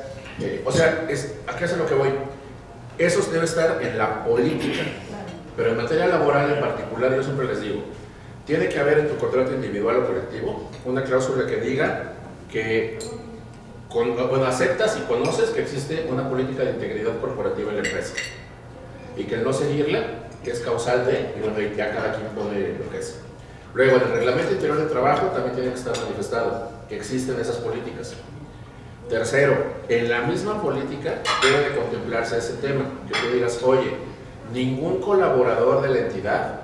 O sea, ¿a qué es a lo que voy? Esos deben estar en la política. Pero en materia laboral en particular, yo siempre les digo, tiene que haber en tu contrato individual o colectivo una cláusula que diga que aceptas y conoces que existe una política de integridad corporativa en la empresa y que el no seguirla es causal de, y bueno, ya cada quien pone lo que es. Luego, en el reglamento interior de trabajo también tiene que estar manifestado que existen esas políticas. Tercero, en la misma política debe de contemplarse ese tema, que tú digas, oye, ningún colaborador de la entidad,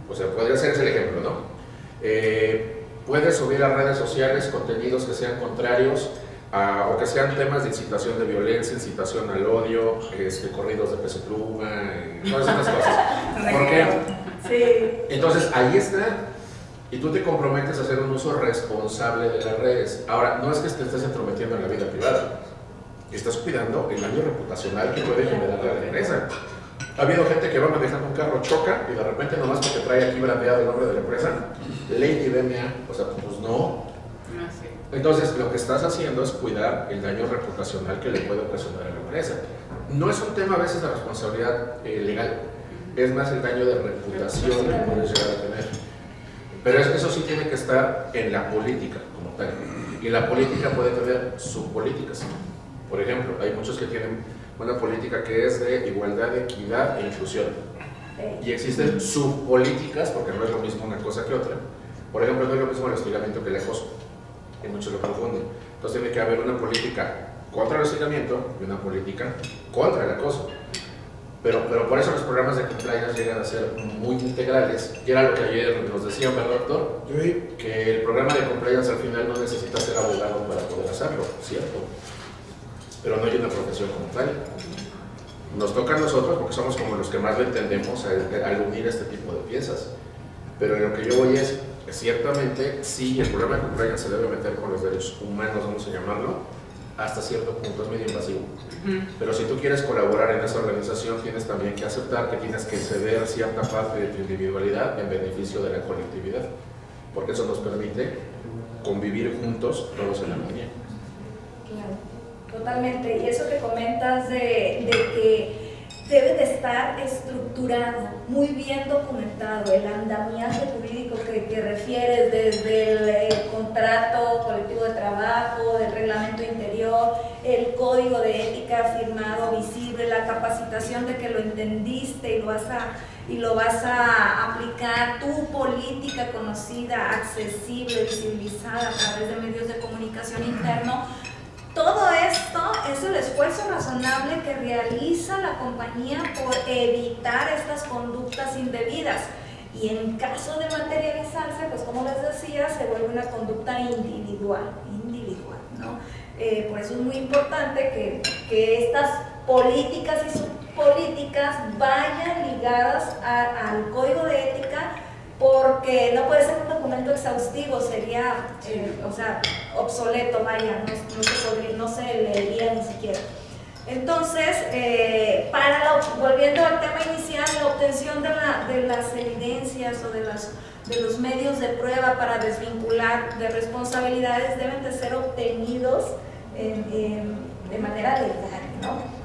o sea, podría ser ese el ejemplo, ¿no? Puede subir a redes sociales contenidos que sean contrarios o que sean temas de incitación de violencia, incitación al odio, corridos de peso pluma, todas esas cosas. ¿Por qué? Sí. Entonces, ahí está. Y tú te comprometes a hacer un uso responsable de las redes. Ahora, no es que te estés entrometiendo en la vida privada. Estás cuidando el daño reputacional que puede generar la empresa. Ha habido gente que va manejando un carro, choca y de repente nomás porque trae aquí brandeado el nombre de la empresa, Lady BMA, o sea, pues no. Entonces, lo que estás haciendo es cuidar el daño reputacional que le puede ocasionar a la empresa. No es un tema a veces de responsabilidad legal, es más el daño de reputación que puedes llegar a tener. Pero eso sí tiene que estar en la política como tal. Y la política puede tener subpolíticas. Por ejemplo, hay muchos que tienen una política que es de igualdad, equidad e inclusión. Y existen subpolíticas, porque no es lo mismo una cosa que otra. Por ejemplo, no es lo mismo el hostigamiento que el acoso. Y muchos lo confunden. Entonces tiene que haber una política contra el hostigamiento y una política contra el acoso. Pero por eso los programas de compliance llegan a ser muy integrales. Y era lo que ayer nos decía, ¿verdad, doctor? Sí. Que el programa de compliance al final no necesita ser abogado para poder hacerlo, ¿cierto? Pero no hay una profesión como tal. Nos toca a nosotros porque somos como los que más lo entendemos al unir este tipo de piezas. Pero en lo que yo voy es, ciertamente, sí, el programa de compliance se debe meter con los derechos humanos, vamos a llamarlo, hasta cierto punto, es medio invasivo. Pero si tú quieres colaborar en esa organización, tienes también que aceptar que tienes que ceder cierta parte de tu individualidad en beneficio de la colectividad, porque eso nos permite convivir juntos todos en armonía. Claro, totalmente. Y eso que comentas de que debe de estar estructurado, muy bien documentado, el andamiaje jurídico que refieres desde el contrato colectivo de trabajo, el reglamento interior, el código de ética firmado, visible, la capacitación de que lo entendiste y lo vas a aplicar, tu política conocida, accesible, visibilizada a través de medios de comunicación interno. Todo esto es el esfuerzo razonable que realiza la compañía por evitar estas conductas indebidas. Y en caso de materializarse, pues como les decía, se vuelve una conducta individual, ¿no? Por eso es muy importante que estas políticas y subpolíticas vayan ligadas al código de ética, porque no puede ser un documento exhaustivo, sería obsoleto, vaya, no se leería ni siquiera. Entonces, volviendo al tema inicial, la obtención de las evidencias o de los medios de prueba para desvincular de responsabilidades deben de ser obtenidos de manera legal, ¿no?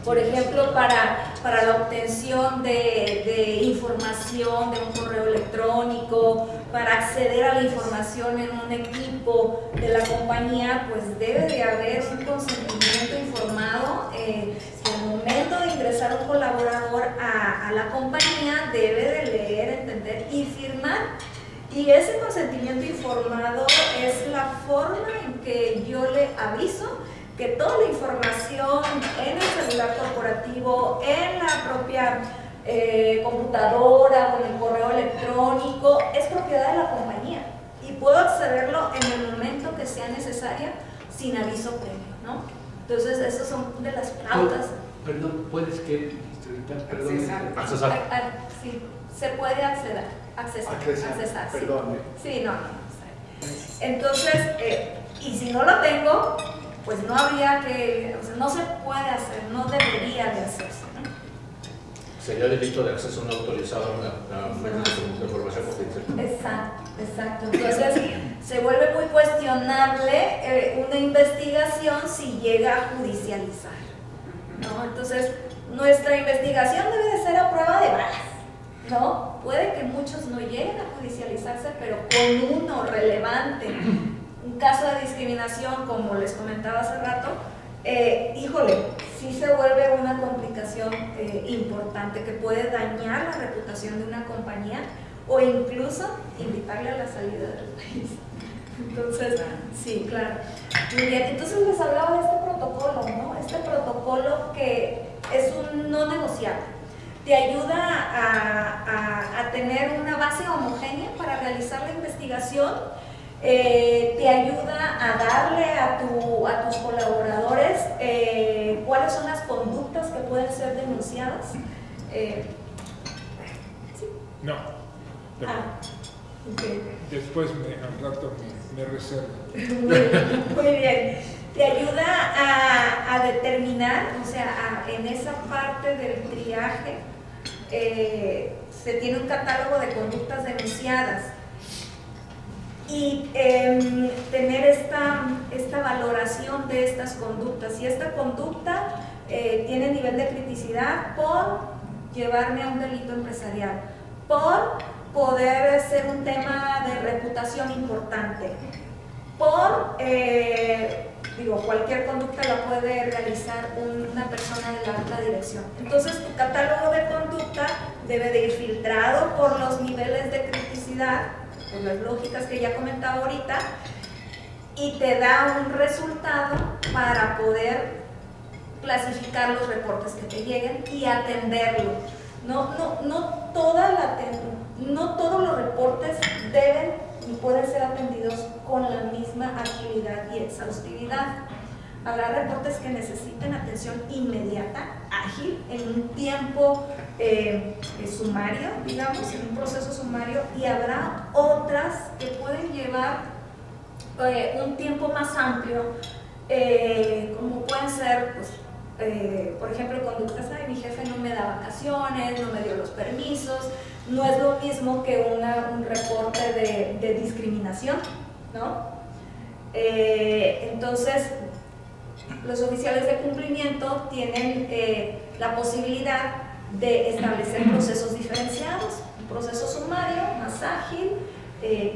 Por ejemplo, para la obtención de información de un correo electrónico, para acceder a la información en un equipo de la compañía, pues debe de haber un consentimiento informado. Al momento de ingresar un colaborador a la compañía, debe de leer, entender y firmar. Y ese consentimiento informado es la forma en que yo le aviso que toda la información en el celular corporativo, en la propia computadora o en el correo electrónico, es propiedad de la compañía y puedo accederlo en el momento que sea necesaria sin aviso previo, ¿no? Entonces, esas son de las pautas. Perdón, ¿puedes que Accesar. Sí, se puede accesar. Perdón. Sí, no. Entonces, y si no lo tengo, pues no habría que, o sea, no se puede hacer, no debería de hacerse, ¿no? Sería delito de acceso no autorizado a información confidencial. Exacto. Entonces, se vuelve muy cuestionable una investigación si llega a judicializar, ¿no? Entonces, nuestra investigación debe de ser a prueba de balas, ¿no? Puede que muchos no lleguen a judicializarse, pero con uno relevante, un caso de discriminación, como les comentaba hace rato, híjole, sí se vuelve una complicación importante que puede dañar la reputación de una compañía o incluso invitarle a la salida del país. Entonces, sí, claro. Muy bien, entonces les hablaba de este protocolo, ¿no? Este protocolo que es un no negociable. Te ayuda a tener una base homogénea para realizar la investigación, te ayuda a darle a tus colaboradores cuáles son las conductas que pueden ser denunciadas. ¿Sí? No. Pero Okay. después al rato me reservo. Muy bien. Te ayuda a determinar, o sea, en esa parte del triaje se tiene un catálogo de conductas denunciadas y tener esta valoración de estas conductas. Si esta conducta tiene nivel de criticidad por llevarme a un delito empresarial, por poder ser un tema de reputación importante, por, cualquier conducta la puede realizar una persona de la alta dirección. Entonces, tu catálogo de conducta debe de ir filtrado por los niveles de criticidad, por las lógicas que ya comentaba ahorita, y te da un resultado para poder clasificar los reportes que te lleguen y atenderlos. No todos los reportes deben y pueden ser atendidos con la misma agilidad y exhaustividad. Habrá reportes que necesiten atención inmediata, ágil, en un tiempo sumario, digamos, en un proceso sumario, y habrá otras que pueden llevar un tiempo más amplio, como pueden ser, pues, por ejemplo, conductas de mi jefe no me da vacaciones, no me dio los permisos. No es lo mismo que un reporte de discriminación, ¿no? Entonces, los oficiales de cumplimiento tienen la posibilidad de establecer procesos diferenciados, un proceso sumario más ágil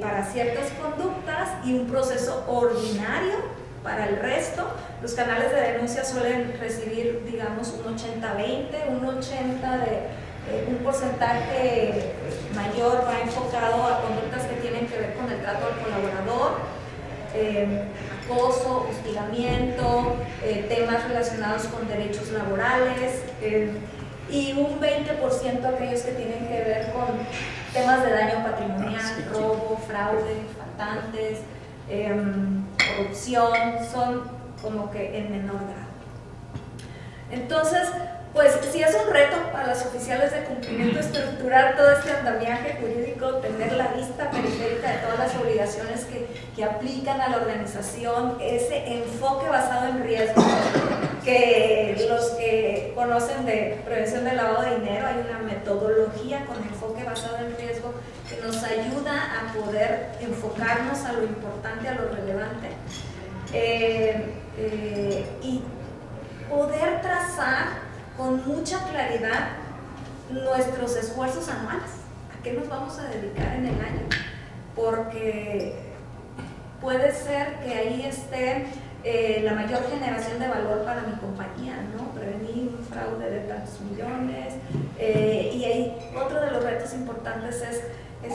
para ciertas conductas y un proceso ordinario para el resto. Los canales de denuncia suelen recibir, digamos, un 80-20, un 80 de un porcentaje mayor va enfocado a conductas que tienen que ver con el trato al colaborador, acoso, hostigamiento, temas relacionados con derechos laborales, y un 20% aquellos que tienen que ver con temas de daño patrimonial, robo, fraude, faltantes, corrupción, son como que en menor grado. Entonces, pues sí es un reto para los oficiales de cumplimiento estructurar todo este andamiaje jurídico, tener la vista periférica de todas las obligaciones que aplican a la organización, ese enfoque basado en riesgo, que los que conocen de prevención del lavado de dinero, hay una metodología con enfoque basado en riesgo que nos ayuda a poder enfocarnos a lo importante, a lo relevante, y poder trazar con mucha claridad nuestros esfuerzos anuales, a qué nos vamos a dedicar en el año, porque puede ser que ahí esté la mayor generación de valor para mi compañía, ¿no? Prevenir un fraude de tantos millones, y ahí otro de los retos importantes es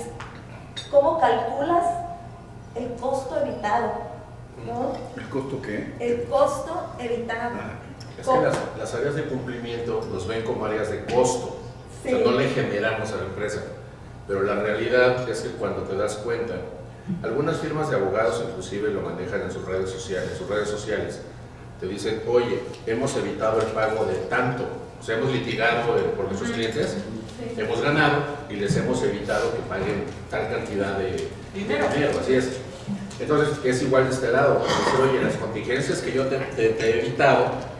cómo calculas el costo evitado, ¿no? ¿El costo qué? El costo evitado. Es que las áreas de cumplimiento nos ven como áreas de costo, sí. O sea, no le generamos a la empresa, pero la realidad es que cuando te das cuenta, algunas firmas de abogados inclusive lo manejan en sus redes sociales, te dicen, oye, hemos evitado el pago de tanto, o sea, hemos litigado por nuestros clientes, sí. Hemos ganado y les hemos evitado que paguen tal cantidad de dinero, así es. Entonces es igual de este lado, decir, oye, las contingencias que yo te he evitado,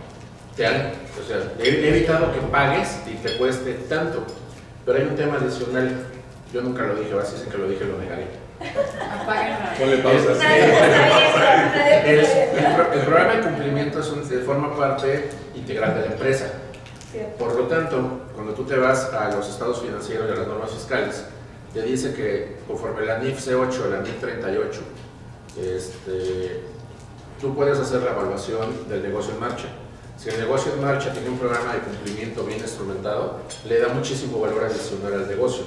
O sea, he evitado que pagues y te cueste tanto. Pero hay un tema adicional. Yo nunca lo dije, ahora sí dicen que lo dije, lo negaré. Ponle pausa. El programa de cumplimiento forma parte integral de la empresa. Por lo tanto, cuando tú te vas a los estados financieros y a las normas fiscales, te dice que conforme la NIF C8, la NIF 38, tú puedes hacer la evaluación del negocio en marcha. Si el negocio en marcha tiene un programa de cumplimiento bien instrumentado, le da muchísimo valor adicional al negocio.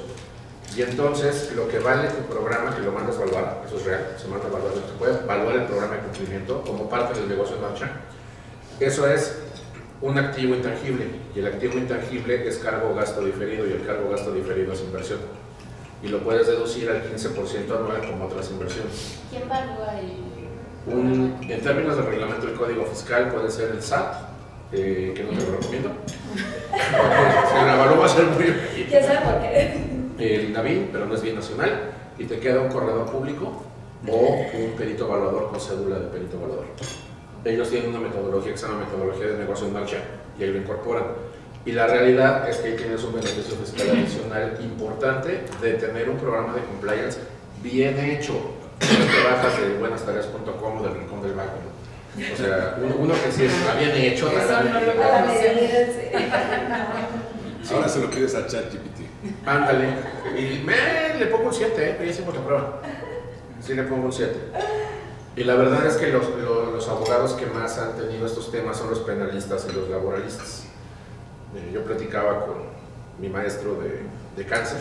Y entonces, lo que vale tu programa, que lo mandas a evaluar, eso es real, se manda a evaluar, se puede evaluar el programa de cumplimiento como parte del negocio en marcha. Eso es un activo intangible, y el activo intangible es cargo o gasto diferido, y el cargo o gasto diferido es inversión. Y lo puedes deducir al 15% anual como otras inversiones. ¿Quién evalúa En términos de reglamento del Código Fiscal puede ser el SAT, que no te lo recomiendo. Si lo evalúa va a ser muy... ¿Quién sabe por qué? El INAVI, pero no es bien nacional, y te queda un corredor público o un perito evaluador con cédula de perito evaluador. Ellos tienen una metodología que se llama metodología de negocio en marcha y ahí lo incorporan. Y la realidad es que ahí tienes un beneficio fiscal adicional importante de tener un programa de compliance bien hecho. No te bajas de buenastareas.com o del rincón del banco. O sea, uno que sí está bien hecho. Eso no lo conocía. Ahora se lo pides a ChatGPT. Ándale. Y le pongo un 7, ya hicimos la prueba. Sí, le pongo un 7. Y la verdad es que los abogados que más han tenido estos temas son los penalistas y los laboralistas. Yo platicaba con mi maestro de cáncer,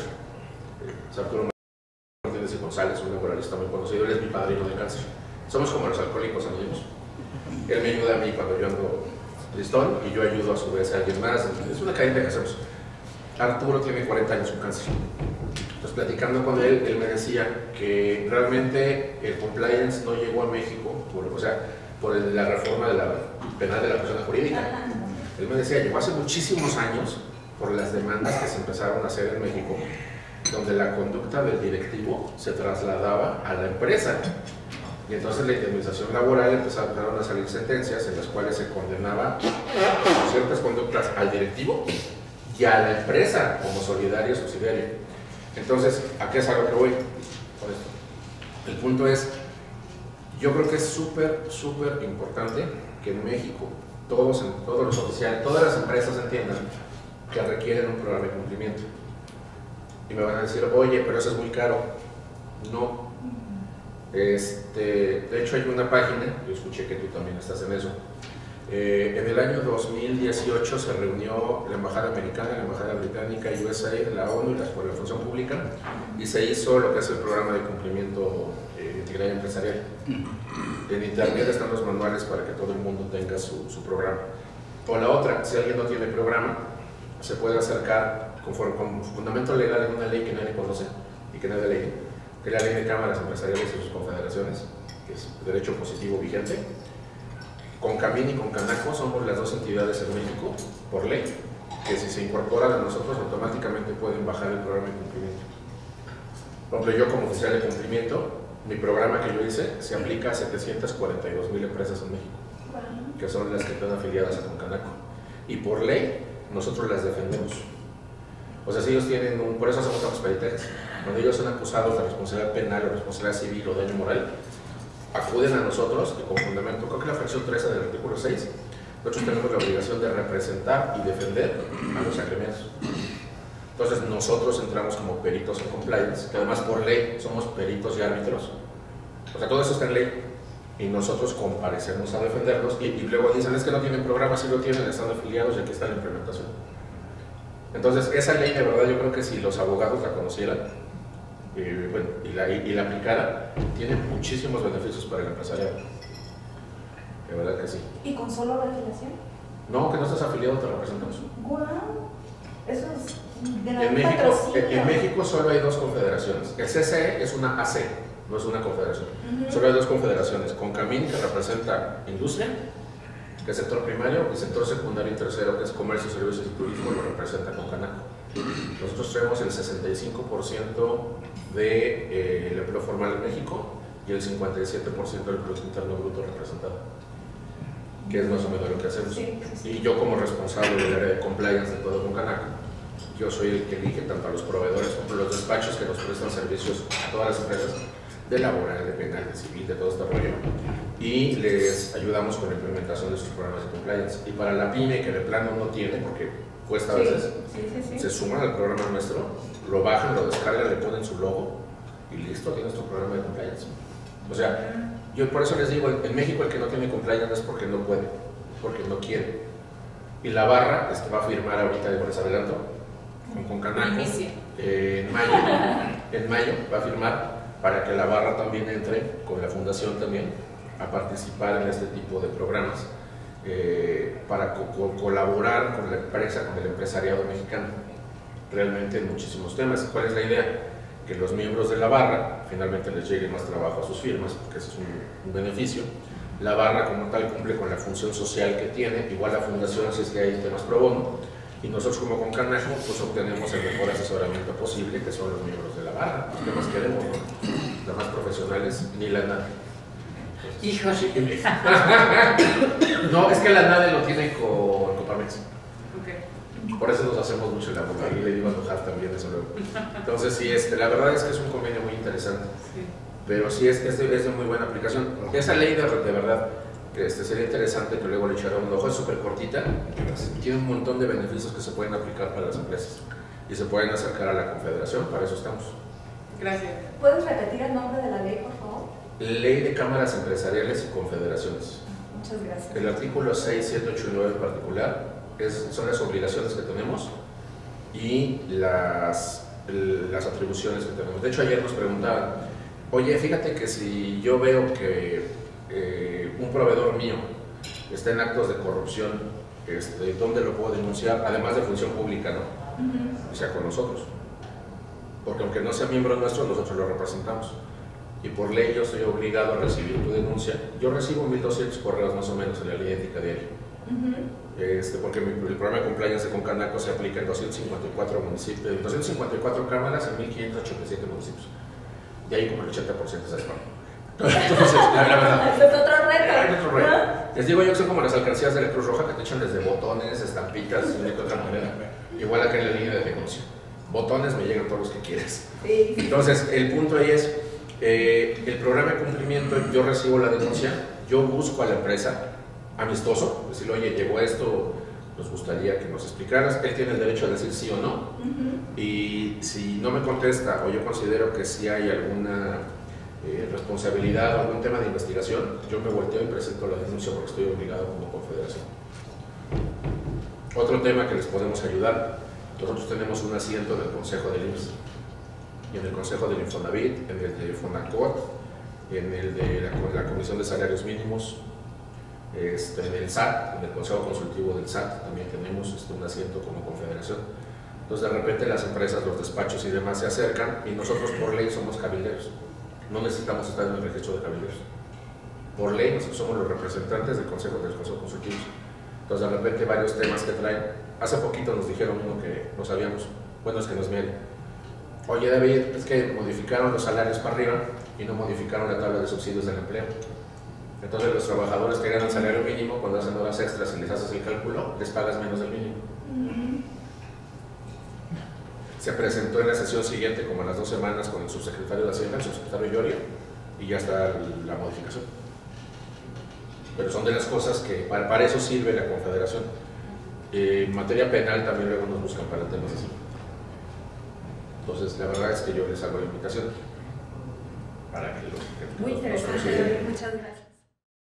Arturo Martínez y González, un laboralista muy conocido. Él es mi padrino de cáncer. Somos como los alcohólicos anónimos. Él me ayuda a mí cuando yo ando tristón y yo ayudo a su vez a alguien más. Es una cadena que hacemos. Arturo tiene 40 años con cáncer. Entonces, platicando con él, él me decía que realmente el compliance no llegó a México, por la reforma de la penal de la persona jurídica. Él me decía, llegó hace muchísimos años por las demandas que se empezaron a hacer en México, donde la conducta del directivo se trasladaba a la empresa. Y entonces la indemnización laboral empezaron a salir sentencias en las cuales se condenaba por ciertas conductas al directivo y a la empresa como solidario o subsidiario. Entonces, ¿a qué es a lo que voy con esto? El punto es, yo creo que es súper importante que en México todos los oficiales, todas las empresas entiendan que requieren un programa de cumplimiento. Y me van a decir, oye, pero eso es muy caro. No. De hecho, hay una página, yo escuché que tú también estás en eso. En el año 2018 se reunió la Embajada Americana, la Embajada Británica, USAID, la ONU y por la Función Pública, y se hizo lo que es el programa de cumplimiento integral empresarial. En internet están los manuales para que todo el mundo tenga su programa. O la otra, si alguien no tiene programa, se puede acercar con fundamento legal en una ley que nadie conoce y que nadie lee, que es la Ley de Cámaras Empresariales y sus confederaciones, que es derecho positivo vigente. Con CAMIN y con CANACO somos las dos entidades en México, por ley, que si se incorporan a nosotros automáticamente pueden bajar el programa de cumplimiento. Por ejemplo, yo como oficial de cumplimiento, mi programa que yo hice se aplica a 742,000 empresas en México, que son las que están afiliadas a CONCANACO. Y por ley, nosotros las defendemos. O sea, si ellos tienen por eso hacemos los peritajes. Cuando ellos son acusados de responsabilidad penal o responsabilidad civil o daño moral, acuden a nosotros y con fundamento, creo que la fracción 13 del artículo 6, nosotros tenemos la obligación de representar y defender a los agremiados. Entonces nosotros entramos como peritos en compliance, que además por ley somos peritos y árbitros. O sea, todo eso está en ley. Y nosotros comparecemos a defenderlos y luego dicen, es que no tienen programa, sí lo tienen, están afiliados y aquí está la implementación. Entonces, esa ley de verdad yo creo que si los abogados la conocieran y la aplicaran, tiene muchísimos beneficios para el empresariado. De verdad que sí. ¿Y con solo la afiliación? No, que no estás afiliado, te representamos. ¡Guau! Eso es en México solo hay dos confederaciones. El CCE es una AC, no es una confederación. Solo hay dos confederaciones. Con CAMIN, que representa industria, que es sector primario, y sector secundario y tercero, que es comercio, servicios y turismo, lo representa con CANACO. Nosotros tenemos el 65% del empleo formal en México y el 57% del Producto Interno Bruto representado. que es más o menos lo que hacemos. Sí, sí, sí. Y yo como responsable del área de compliance de todo Concanaco, yo soy el que elige tanto a los proveedores como a los despachos que nos prestan servicios a todas las empresas de laboral, de penal, de civil, de todo este rollo, y les ayudamos con la implementación de sus programas de compliance. Y para la pyme que de plano no tiene, porque cuesta a veces, se suman al programa nuestro, lo bajan, lo descargan, le ponen su logo y listo, tienes tu programa de compliance. O sea, yo por eso les digo, en México el que no tiene compliance es porque no puede, porque no quiere. Y la barra va a firmar ahorita, por les adelanto, con Concanaco, en mayo va a firmar para que la barra también entre, con la fundación también, a participar en este tipo de programas, para colaborar con la empresa, con el empresariado mexicano, realmente en muchísimos temas. ¿Cuál es la idea? Que los miembros de la barra finalmente les llegue más trabajo a sus firmas, porque ese es un beneficio. La barra como tal cumple con la función social que tiene, igual la fundación si es que hay temas pro bono, y nosotros como Concanaco pues obtenemos el mejor asesoramiento posible, que son los miembros de la barra, los que más queremos, ¿no? Las más profesionales, ni la NADE. Híjole. No, es que la NADE lo tiene con Coparmex. Okay. Por eso nos hacemos mucho el abogado, y le digo a enojar también eso luego. Entonces sí, la verdad es que es un convenio muy interesante, Sí. pero sí es de muy buena aplicación. Esa ley de verdad sería interesante que luego le echara un ojo, es súper cortita, tiene un montón de beneficios que se pueden aplicar para las empresas y se pueden acercar a la Confederación, para eso estamos. Gracias. ¿Puedes repetir el nombre de la ley, por favor? Ley de Cámaras Empresariales y Confederaciones. Muchas gracias. El artículo 6, 7, 8 y 9 en particular son las obligaciones que tenemos y las atribuciones que tenemos. De hecho, ayer nos preguntaban, oye, fíjate que si yo veo que un proveedor mío está en actos de corrupción, ¿dónde lo puedo denunciar? Además de función pública, ¿no? O sea, con nosotros. Porque aunque no sea miembro nuestro, nosotros lo representamos. Y por ley yo estoy obligado a recibir tu denuncia. Yo recibo 1200 correos más o menos en la ley ética diaria. Porque el programa de compliance de Concanaco se aplica en 254 municipios, 254 cámaras en 1587 municipios. De ahí como el 80% es spam. Entonces, la verdad. Es otro reto. Es otro reto. Les digo yo que son como las alcancías de la Cruz Roja que te echan desde botones, estampitas y de otra manera. Igual acá en la línea de denuncia. Botones me llegan todos los que quieres. Sí. Entonces, el punto ahí es, el programa de cumplimiento, yo recibo la denuncia, yo busco a la empresa, amistoso, decirle, oye, llegó esto, nos gustaría que nos explicaras, él tiene el derecho a decir sí o no, y si no me contesta o yo considero que sí hay alguna responsabilidad o algún tema de investigación, yo me volteo y presento la denuncia porque estoy obligado como confederación. Otro tema que les podemos ayudar, nosotros tenemos un asiento en el Consejo del IMSS y en el Consejo del Infonavit, en el de Fonacot, en el de la Comisión de Salarios Mínimos, en el SAT, en el Consejo Consultivo del SAT también tenemos un asiento como confederación. Entonces de repente las empresas, los despachos y demás se acercan y nosotros por ley somos cabilderos. No necesitamos estar en el registro de cabilderos. Por ley nosotros somos los representantes del Consejo Consultivo. Entonces de repente varios temas que traen. Hace poquito nos dijeron uno que no sabíamos, bueno, es que nos miren. Oye David, es que modificaron los salarios para arriba y no modificaron la tabla de subsidios del empleo. Entonces los trabajadores que ganan salario mínimo, cuando hacen horas extras y les haces el cálculo, les pagas menos del mínimo. Se presentó en la sesión siguiente, como a las 2 semanas, con el subsecretario de Hacienda, el subsecretario Llorio, y ya está la modificación. Pero son de las cosas que para eso sirve la Confederación. En materia penal también luego nos buscan para temas así. Entonces la verdad es que yo les hago la invitación para que Muy interesante, muchas gracias.